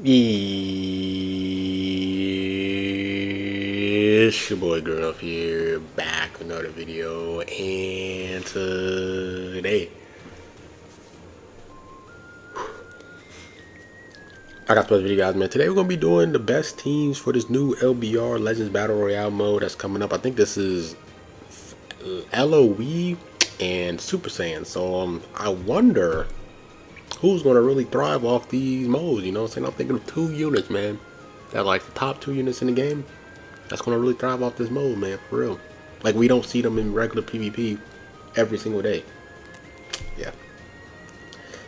It's your boy Girl here, back with another video, and today I got special video, guys, man. Today we're gonna be doing the best teams for this new LBR Legends Battle Royale mode that's coming up. I think this is LOE and Super Saiyan. So I wonder who's gonna really thrive off these modes. You know what I'm saying? I'm thinking of 2 units, man. That like the top 2 units in the game. That's gonna really thrive off this mode, man, for real. Like, we don't see them in regular PvP every single day. Yeah,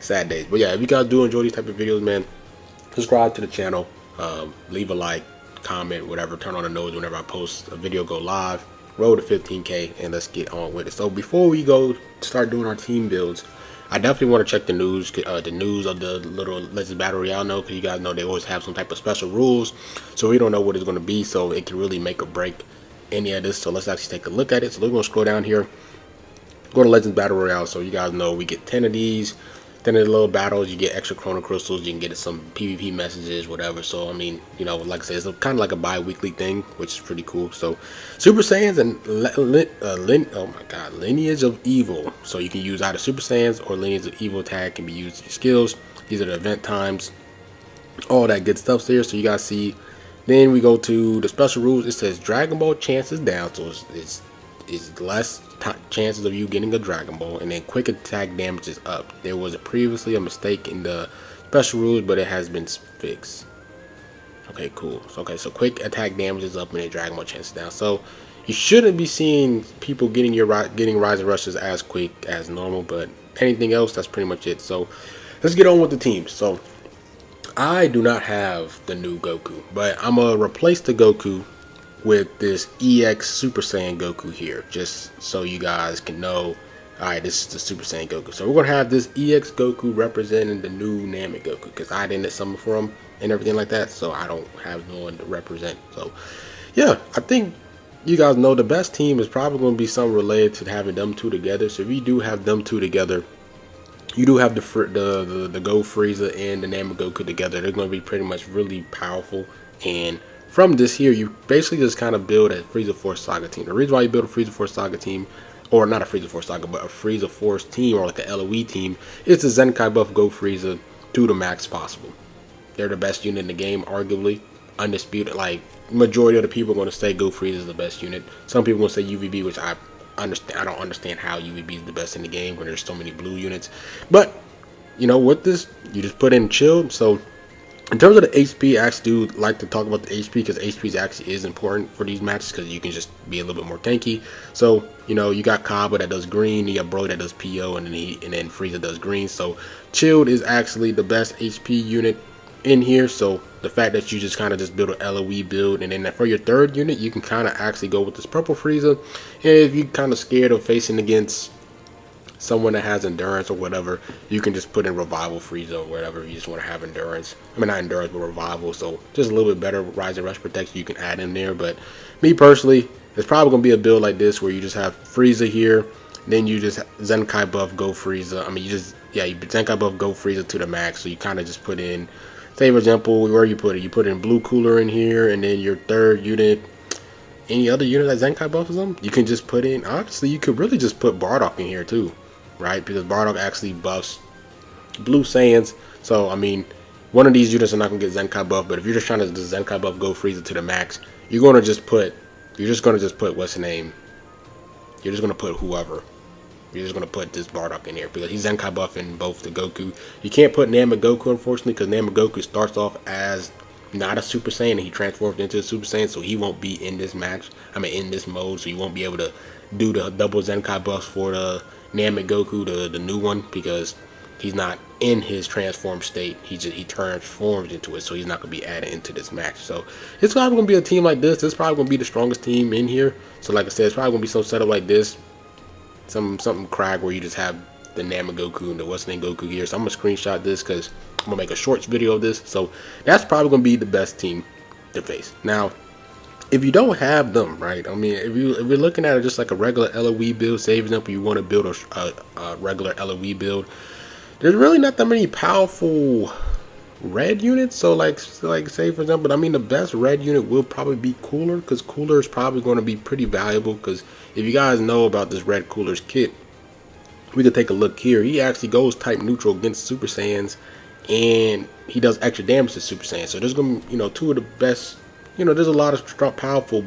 sad days. But yeah, if you guys do enjoy these type of videos, man, subscribe to the channel, leave a like, comment, whatever, turn on the notifications whenever I post a video, go live, roll to 15K, and let's get on with it. So before we go start doing our team builds, I definitely want to check the news of the little Legends Battle Royale node, because you guys know they always have some type of special rules, so we don't know what it's going to be, so it can really make or break any of this. So let's actually take a look at it. So we're going to scroll down here, go to Legends Battle Royale. So you guys know we get 10 of these, 10 of the little battles, you get extra chrono crystals, you can get some PvP messages, whatever. So I mean, you know, like I said, it's kind of like a bi-weekly thing, which is pretty cool. So Super Saiyans and oh my god, Lineage of Evil. So you can use either Super Saiyans or Lineage of Evil tag can be used in your skills. These are the event times, all that good stuff's there. So you guys see. Then we go to the special rules. It says Dragon Ball chances down, so it's less chances of you getting a Dragon Ball, and then quick attack damage is up. There was previously a mistake in the special rules, but it has been fixed. Okay, cool. So quick attack damage is up and then Dragon Ball chances down. So you shouldn't be seeing people getting rising rushes as quick as normal, but anything else, that's pretty much it. So let's get on with the team. So I do not have the new Goku, but I'm gonna replace the Goku with this EX Super Saiyan Goku here, just so you guys can know. Alright, this is the Super Saiyan Goku. So we're gonna have this EX Goku representing the new Namek Goku, because I didn't summon for him and everything like that, so I don't have no one to represent. So yeah, I think you guys know the best team is probably going to be something related to having them two together. So if you do have them two together, you do have the Go Frieza and the Namek Goku together. They're going to be pretty much really powerful. And from this here, you basically just kind of build a Frieza Force Saga team. The reason why you build a Frieza Force Saga team, or not a Frieza Force Saga, but a Frieza Force team, or like a LOE team, is to Zenkai buff Go Frieza to the max possible. They're the best unit in the game, arguably, undisputed. Like, majority of the people are going to say Go Frieza is the best unit. Some people will say UVB, which I understand. I don't understand how UVB is the best in the game when there's so many blue units. But you know, with this, you just put in chill. So in terms of the HP, I actually do like to talk about the HP, because HP actually is important for these matches, because you can just be a little bit more tanky. So you know, you got Kaba that does green, you got Bro that does PO, and then Frieza does green. So chilled is actually the best HP unit in here. So the fact that you just kind of just build an LOE build, and then for your third unit, you can kind of actually go with this purple Frieza. And if you're kind of scared of facing against someone that has endurance or whatever, you can just put in revival Frieza or whatever. You just want to have endurance. I mean, not endurance, but revival. So just a little bit better rise and rush protection you can add in there. But me personally, it's probably gonna be a build like this where you just have Frieza here, then you just Zenkai buff Go Frieza. I mean, you Zenkai buff Go Frieza to the max. So you kind of just put in, say for example, where you put it, you put in Blue Cooler in here, and then your third unit, any other unit that Zenkai buffs them, you can just put in. Honestly, you could really just put Bardock in here too, right? Because Bardock actually buffs Blue Saiyans. So I mean, one of these units are not gonna get Zenkai buff, but if you're just trying to Zenkai buff Go Frieza to the max, you're gonna just put what's the name? You're just gonna put whoever. You're just going to put this Bardock in here, because he's Zenkai buffing both the Goku. You can't put Namek Goku, unfortunately, because Namek Goku starts off as not a Super Saiyan, and he transforms into a Super Saiyan, so he won't be in this match. I mean, in this mode, so you won't be able to do the double Zenkai buffs for the Namek Goku, the new one, because he's not in his transformed state. He transforms into it, so he's not going to be added into this match. So it's probably going to be a team like this. It's probably going to be the strongest team in here. So like I said, it's probably going to be some setup like this. Something crack where you just have the Namek Goku and the what's name Goku here. So I'm gonna screenshot this, because I'm gonna make a shorts video of this. So that's probably gonna be the best team to face. Now, if you don't have them, right? I mean, if you're looking at it just like a regular LOE build, say for example you want to build a regular LOE build, there's really not that many powerful red units. So like say for example, I mean the best red unit will probably be Cooler, because Cooler is probably going to be pretty valuable. Because if you guys know about this red Cooler's kit, we could take a look here. He actually goes type neutral against Super Saiyans, and he does extra damage to Super Saiyans. So there's gonna be, you know, two of the best. You know, there's a lot of strong, powerful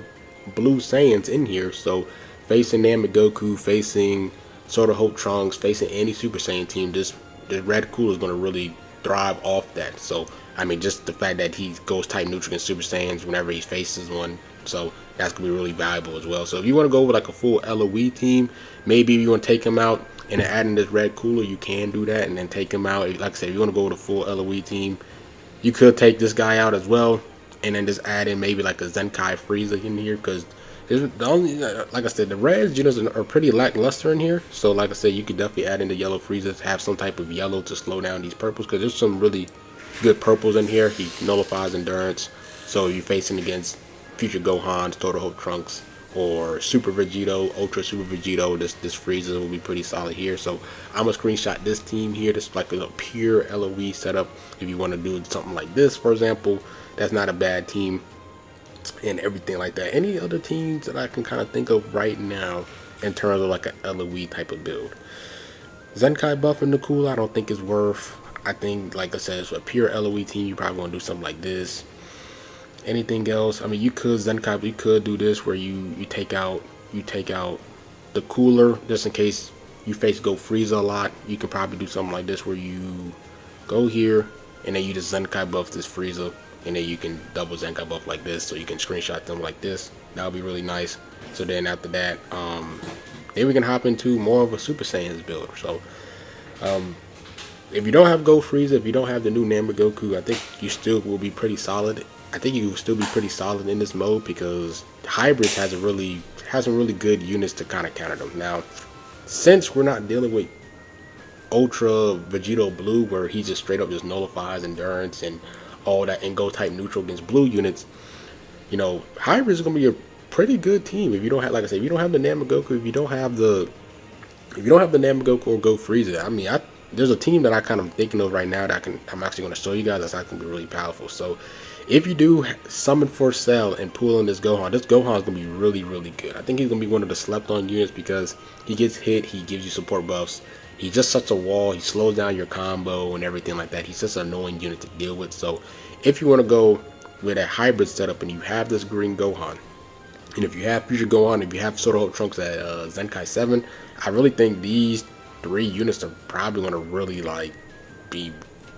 blue Saiyans in here. So facing Namek Goku, facing Sword of Hope Trunks, facing any Super Saiyan team, this the red Cooler is gonna really thrive off that. So I mean, just the fact that he goes type neutral against Super Saiyans whenever he faces one, so that's gonna be really valuable as well. So if you want to go with like a full LOE team, maybe if you want to take him out and then add in this red Cooler, you can do that and then take him out. Like I said, if you want to go with a full LOE team, you could take this guy out as well, and then just add in maybe like a Zenkai Frieza in here, because the only, like I said, the reds units are pretty lackluster in here. So like I said, you could definitely add in the yellow Frieza, have some type of yellow to slow down these purples, because there's some really good purples in here. He nullifies endurance, so you're facing against future Gohan, Total Hope Trunks, or Super Vegito, Ultra Super Vegito, this Frieza will be pretty solid here. So I'm gonna screenshot this team here. This is like a pure LOE setup. If you want to do something like this, for example, that's not a bad team and everything like that. Any other teams that I can kind of think of right now in terms of like a LOE type of build? Zenkai buff in the cool, I don't think is worth. I think, like I said, it's a pure LOE team. You probably want to do something like this. Anything else? I mean, you could Zenkai, you could do this where you take out the Cooler just in case you face Go Frieza a lot. You can probably do something like this where you go here and then you just Zenkai buff this Frieza, and then you can double Zenkai buff like this, so you can screenshot them like this. That would be really nice. So then after that, then we can hop into more of a Super Saiyans build. So if you don't have Go Frieza, if you don't have the new Namek Goku, I think you still will be pretty solid. I think you will still be pretty solid in this mode, because Hybrids has some really good units to kind of counter them. Now, since we're not dealing with Ultra Vegito Blue, where he just straight up just nullifies endurance and all that, and go type neutral against blue units, you know, Hybrids is gonna be a pretty good team. If you don't have, like I said, if you don't have the Namek Goku, if you don't have the Namek Goku or Go Frieza, I mean, there's a team that I kind of thinking of right now that I'm actually going to show you guys. That's not going to be really powerful. So if you do summon for sale and pull in this Gohan is going to be really, really good. I think he's going to be one of the slept on units, because he gets hit, he gives you support buffs, he's just such a wall, he slows down your combo and everything like that. He's just an annoying unit to deal with. So if you want to go with a hybrid setup and you have this green Gohan, and if you have future Gohan, if you have Sword of Hope Trunks at Zenkai 7, I really think these 3 units are probably going to really like be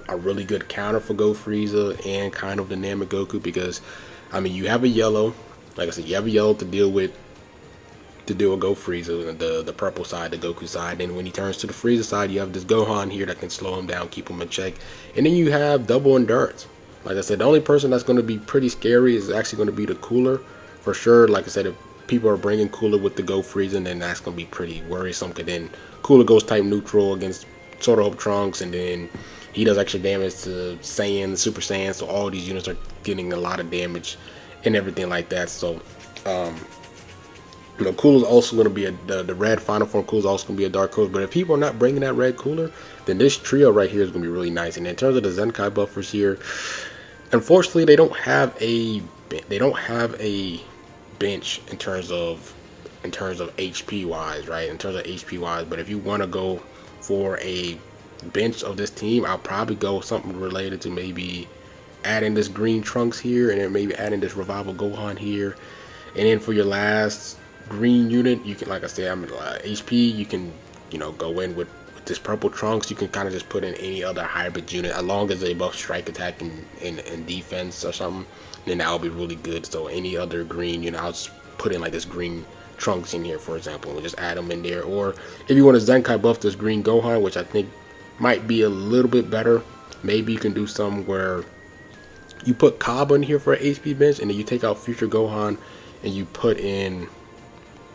a really good counter for Go Frieza and kind of the Namek Goku, because I mean, you have a yellow, like I said, you have a yellow to deal with Go Frieza, the purple side, the Goku side. And when he turns to the Frieza side, you have this Gohan here that can slow him down, keep him in check, and then you have double endurance. Like I said, the only person that's going to be pretty scary is actually going to be the Cooler for sure. Like I said, if people are bringing Cooler with the Go Frieza, then that's going to be pretty worrisome, because then Cooler goes type neutral against Sword of Hope Trunks, and then he does extra damage to Saiyan, Super Saiyan, so all these units are getting a lot of damage and everything like that. So you know, Cooler's also going to be the red final form. Cooler's also going to be a dark horse. But if people are not bringing that red Cooler, then this trio right here is going to be really nice. And in terms of the Zenkai buffers here, unfortunately, they don't have a bench in terms of HP wise, right? In terms of HP wise. But if you want to go for a bench of this team, I'll probably go something related to maybe adding this green Trunks here, and then maybe adding this Revival Gohan here. And then for your last green unit, you can, like I said, I'm HP, you can, you know, go in with this purple Trunks. You can kind of just put in any other hybrid unit, as long as they buff strike attack and defense or something, then that'll be really good. So any other green, you know, I'll just put in like this green Trunks in here, for example, and just add them in there. Or if you want to Zenkai buff this green Gohan, which I think might be a little bit better, maybe you can do some where you put Kaba in here for an HP bench, and then you take out future Gohan and you put in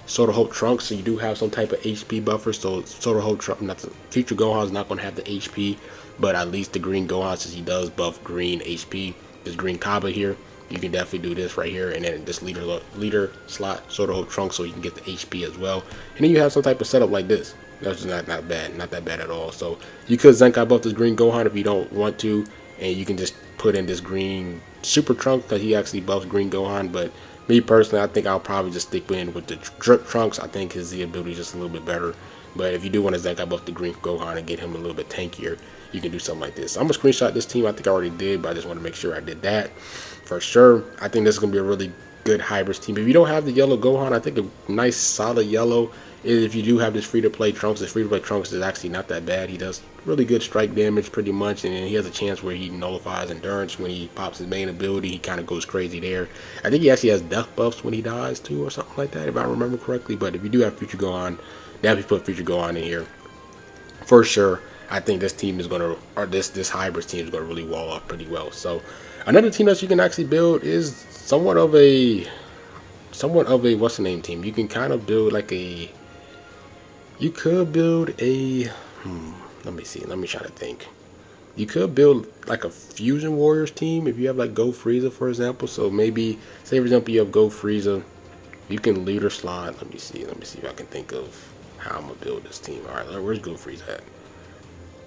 Sword of Hope Trunks, so you do have some type of HP buffer. So Sword of Hope Trunks, future Gohan is not going to have the HP, but at least the green Gohan, since he does buff green HP, this green Kaba here, you can definitely do this right here, and then this leader slot Sword of Hope Trunks, so you can get the HP as well. And then you have some type of setup like this. That's not bad, not that bad at all. So you could Zenkai buff this green Gohan if you don't want to, and you can just put in this green Super Trunks because he actually buffs Green Gohan. But me personally, I think I'll probably just stick in with the Drip Trunks. I think his Z ability is just a little bit better. But if you do want to Zenkai buff the Green Gohan and get him a little bit tankier, you can do something like this. I'm going to screenshot this team. I think I already did, but I just want to make sure I did that for sure. I think this is going to be a really good hybrids team. If you don't have the yellow Gohan, I think a nice solid yellow is if you do have this free-to-play Trunks. This free-to-play Trunks is actually not that bad. He does really good strike damage pretty much, and he has a chance where he nullifies endurance when he pops his main ability. He kind of goes crazy there. I think he actually has death buffs when he dies too, or something like that, if I remember correctly. But if you do have Future Gohan, definitely put Future Gohan in here for sure. I think this team is gonna, or this hybrids team is gonna really wall off pretty well. So another team that you can actually build is somewhat of a what's the name team. You can kind of build like a, you could build a let me see, let me try to think. You could build like a Fusion Warriors team if you have like Go Frieza, for example. So maybe, say for example, you have Go Frieza, you can leader slot. Let me see if I can think of how I'm gonna build this team. All right, where's Go Frieza at?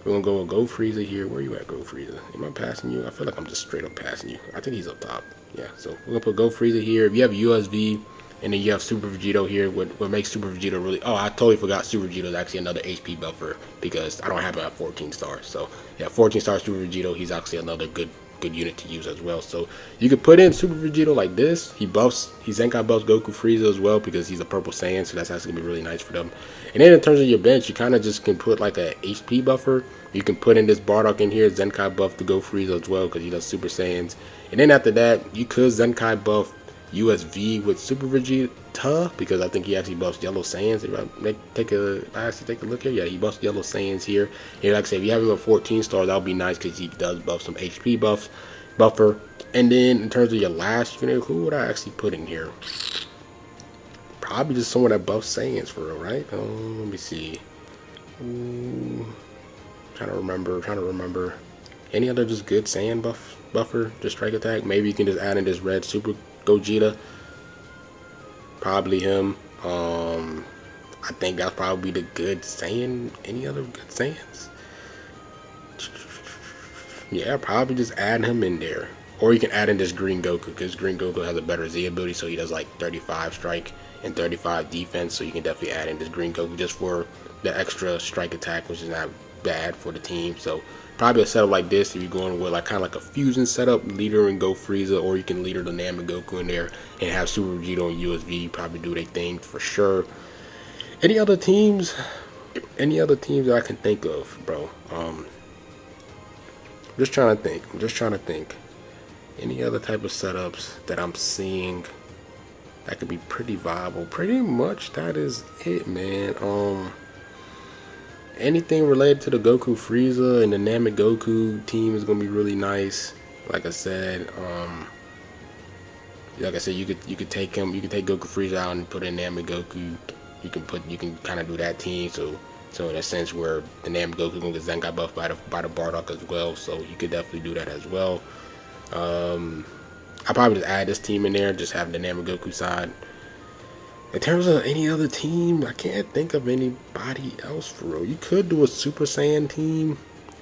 We're gonna go with Go Frieza here. Where you at, Go Frieza? Am I passing you? I feel like I'm just straight up passing you. I think he's up top. Yeah, so we're gonna put Go Frieza here. If you have USV, and then you have Super Vegito here. What makes Super Vegito really... Oh, I totally forgot Super Vegito is actually another HP buffer because I don't have it at 14 stars. So, yeah, 14 star Super Vegito, he's actually another good unit to use as well. So, you could put in Super Vegito like this. He Zenkai buffs Goku Frieza as well because he's a purple Saiyan, so that's actually going to be really nice for them. And then in terms of your bench, you kind of just can put like a HP buffer. You can put in this Bardock in here, Zenkai buff to Go Frieza as well because he does Super Saiyans. And then after that, you could Zenkai buff USV with Super Vegeta because I think he actually buffs Yellow Saiyans. If I actually take a look here, yeah, he buffs Yellow Saiyans here. And like I said, if you have him at 14 stars, that would be nice because he does buff some HP buffer. And then in terms of your last unit, who would I actually put in here? Probably just someone that buffs Saiyans for real, right? Let me see. Trying to remember. Any other just good Saiyan buffer, just strike attack? Maybe you can just add in this red Super Gogeta. Probably him. I think that's probably the good Saiyan. Any other good Saiyans? Yeah, probably just add him in there. Or you can add in this Green Goku, because Green Goku has a better Z ability, so he does like 35 strike and 35 defense. So you can definitely add in this Green Goku just for the extra strike attack, which is not bad for the team. So probably a setup like this, if you're going with like kind of like a fusion setup, leader and Go Frieza, or you can leader the Namek Goku in there and have Super Vegito and USV probably do their thing for sure. Any other teams that I can think of, bro? Just trying to think. Any other type of setups that I'm seeing that could be pretty viable? Pretty much that is it, man. Anything related to the Goku Frieza and the Namek Goku team is gonna be really nice. Like I said, you could take Goku Frieza out and put in Namek Goku. You can kind of do that team. So in a sense where the Namek Goku gonna get Zenkai buffed by the Bardock as well. So you could definitely do that as well. I probably just add this team in there, just have the Namek Goku side. In terms of any other team, I can't think of anybody else for real. You could do a Super Saiyan team.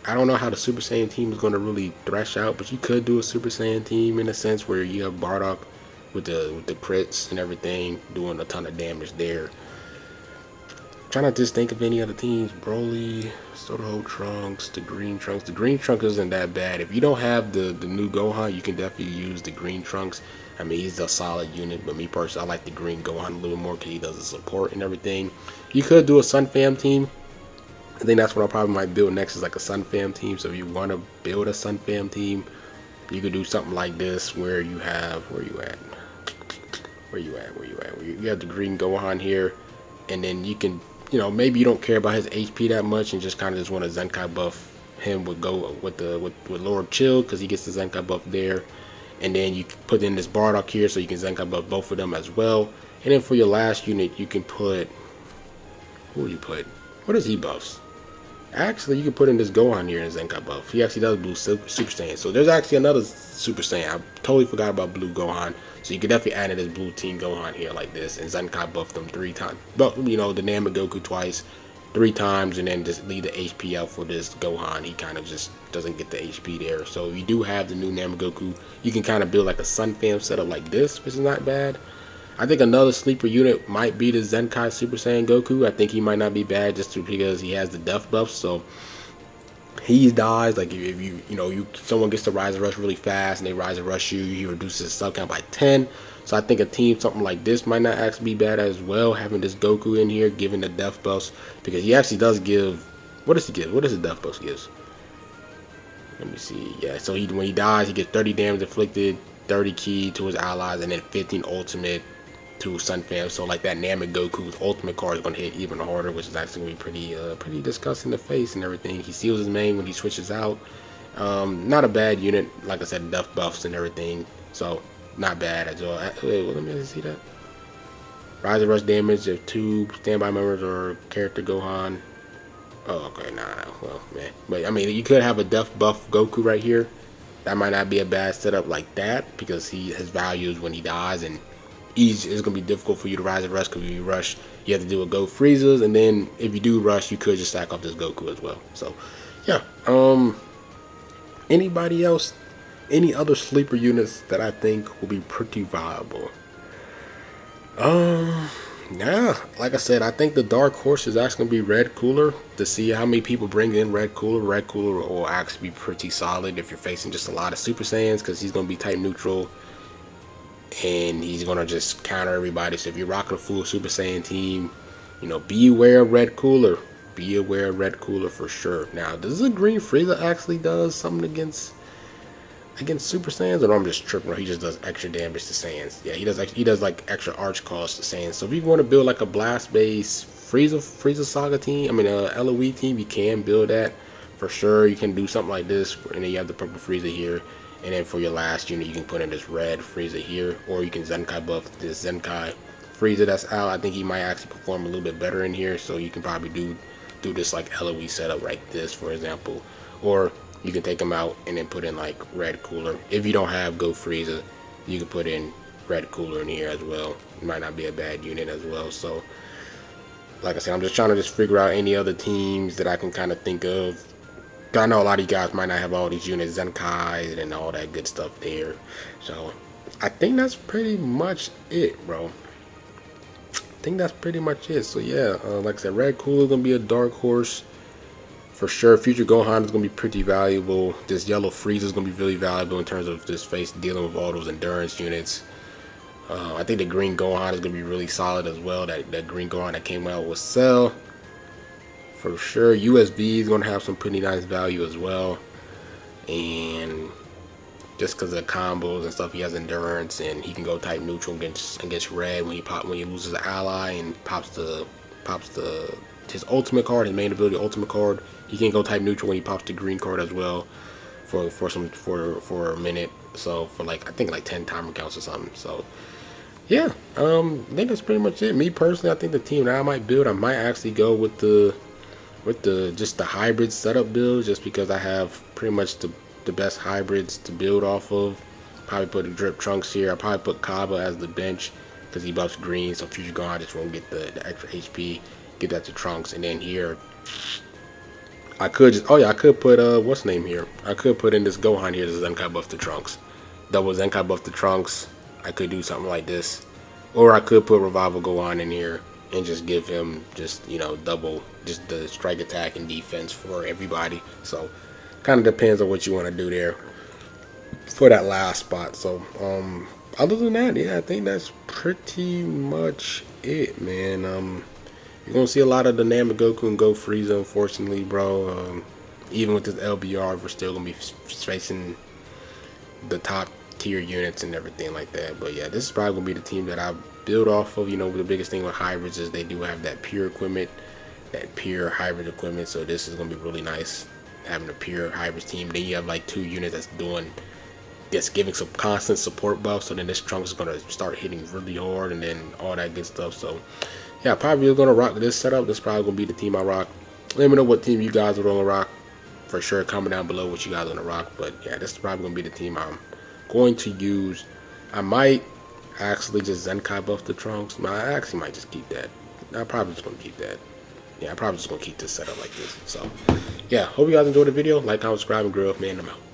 I don't know how the Super Saiyan team is going to really thresh out, but you could do a Super Saiyan team in a sense where you have Bardock with the crits and everything, doing a ton of damage there. Trying to just think of any other teams. Broly, Soto Trunks, the Green Trunks. The Green Trunks isn't that bad. If you don't have the new Gohan, you can definitely use the Green Trunks. I mean, he's a solid unit, but me personally, I like the Green Gohan a little more because he does the support and everything. You could do a Sun Fam team. I think that's what I probably might build next, is like a Sun Fam team. So if you want to build a Sun Fam team, you could do something like this where you have, where you have the Green Gohan here, and then you can, maybe you don't care about his HP that much and just kind of just want to Zenkai buff him with Lord Chill because he gets the Zenkai buff there. And then you put in this Bardock here so you can Zenkai buff both of them as well. And then for your last unit, you can put, who would you put? What is he buffs? Actually, you can put in this Gohan here in Zenkai buff. He actually does blue Super Saiyan. So there's actually another Super Saiyan. I totally forgot about blue Gohan. So you can definitely add in this blue team Gohan here like this and Zenkai buff them 3 times. But, the Namek Goku twice. 3 times and then just leave the HP out for this Gohan. He kind of just doesn't get the HP there. So if you do have the new Namagoku, you can kind of build like a Sun Fam setup like this, which is not bad. I think another sleeper unit might be the Zenkai Super Saiyan Goku. I think he might not be bad just because he has the death buff. So he dies like if someone gets to rise and rush really fast and they rise and rush you, he reduces his sub count by 10. So I think a team something like this might not actually be bad as well, having this Goku in here giving the death buffs, because he actually does give, what does he give? What does his death buffs give? Let me see. Yeah, so when he dies, he gets 30 damage inflicted, 30 ki to his allies, and then 15 ultimate to Sun Fam. So like that Namagoku's ultimate card is going to hit even harder, which is actually going to be pretty disgusting to face and everything. He seals his main when he switches out. Not a bad unit, like I said, death buffs and everything. So not bad at all. Wait, let me see that. Rise and rush damage if 2 standby members or character Gohan. Oh, okay, nah, well, man. But I mean, you could have a death buff Goku right here. That might not be a bad setup like that, because his values when he dies, and it's going to be difficult for you to rise and rush, because if you rush, you have to do a Go Freezers, and then if you do rush, you could just stack off this Goku as well. So, yeah. Anybody else? Any other sleeper units that I think will be pretty viable? Yeah, like I said, I think the dark horse is actually going to be Red Cooler, to see how many people bring in Red Cooler. Red Cooler will actually be pretty solid if you're facing just a lot of Super Saiyans, because he's going to be type neutral, and he's going to just counter everybody. So if you're rocking a full Super Saiyan team, be aware of Red Cooler. Be aware of Red Cooler for sure. Now, does the Green Frieza actually does something against Super Saiyans, or no, I'm just tripping, or he just does extra damage to Saiyans? Yeah, he does like extra arch cost to Saiyans. So if you want to build like a blast base Frieza Saga team, I mean LOE team, you can build that for sure. You can do something like this, and then you have the purple Frieza here, and then for your last unit you can put in this red Frieza here, or you can Zenkai buff this Zenkai Frieza that's out. I think he might actually perform a little bit better in here, so you can probably do this like LOE setup like this, for example, or you can take them out and then put in like Red Cooler. If you don't have Go Frieza, you can put in Red Cooler in here as well. It might not be a bad unit as well. So like I said, I'm just trying to figure out any other teams that I can kind of think of. I know a lot of you guys might not have all these units, Zenkai and all that good stuff there. So I think that's pretty much it, bro. I think that's pretty much it. So yeah, like I said, Red Cooler is gonna be a dark horse for sure. Future Gohan is going to be pretty valuable. This yellow Frieza is going to be really valuable in terms of this face dealing with all those endurance units. I think the green Gohan is going to be really solid as well. That green Gohan that came out with Cell. For sure. USV is going to have some pretty nice value as well. And just because of the combos and stuff, he has endurance, and he can go type neutral against red when he loses an ally and pops his ultimate card, his main ability ultimate card. He can go type neutral when he pops the green card as well for a minute. So for like, I think like 10 timer counts or something. So yeah, I think that's pretty much it. Me personally, I think the team that I might build, I might actually go with just the hybrid setup build, just because I have pretty much the best hybrids to build off of. Probably put the Drip Trunks here. I'll probably put Kaba as the bench because he buffs green, so Future Gohan just won't get the extra HP. Give that to Trunks, and then here I could just I could put what's name here. I could put in this Gohan here, this Zenkai buff to Trunks, double Zenkai buff to Trunks. I could do something like this, or I could put Revival Gohan in here and just give him just double just the strike attack and defense for everybody. So kind of depends on what you want to do there for that last spot. So other than that, yeah, I think that's pretty much it, man. You're going to see a lot of dynamic Goku and Go Frieza, unfortunately, bro. Even with this LBR, we're still going to be facing the top tier units and everything like that. But yeah, this is probably going to be the team that I build off of. The biggest thing with hybrids is they do have that pure equipment, that pure hybrid equipment. So this is going to be really nice, having a pure hybrid team. Then you have like 2 units that's giving some constant support buff. So then this Trunks is going to start hitting really hard, and then all that good stuff. So yeah, probably going to rock this setup. This is probably going to be the team I rock. Let me know what team you guys are going to rock. For sure, comment down below what you guys are going to rock. But yeah, this is probably going to be the team I'm going to use. I might actually just Zenkai buff the Trunks. I actually might just keep that. I'm probably just going to keep that. yeah, I'm probably just gonna keep this set up like this. So yeah, hope you guys enjoyed the video. Like, comment, subscribe, and grow up, man. I'm out.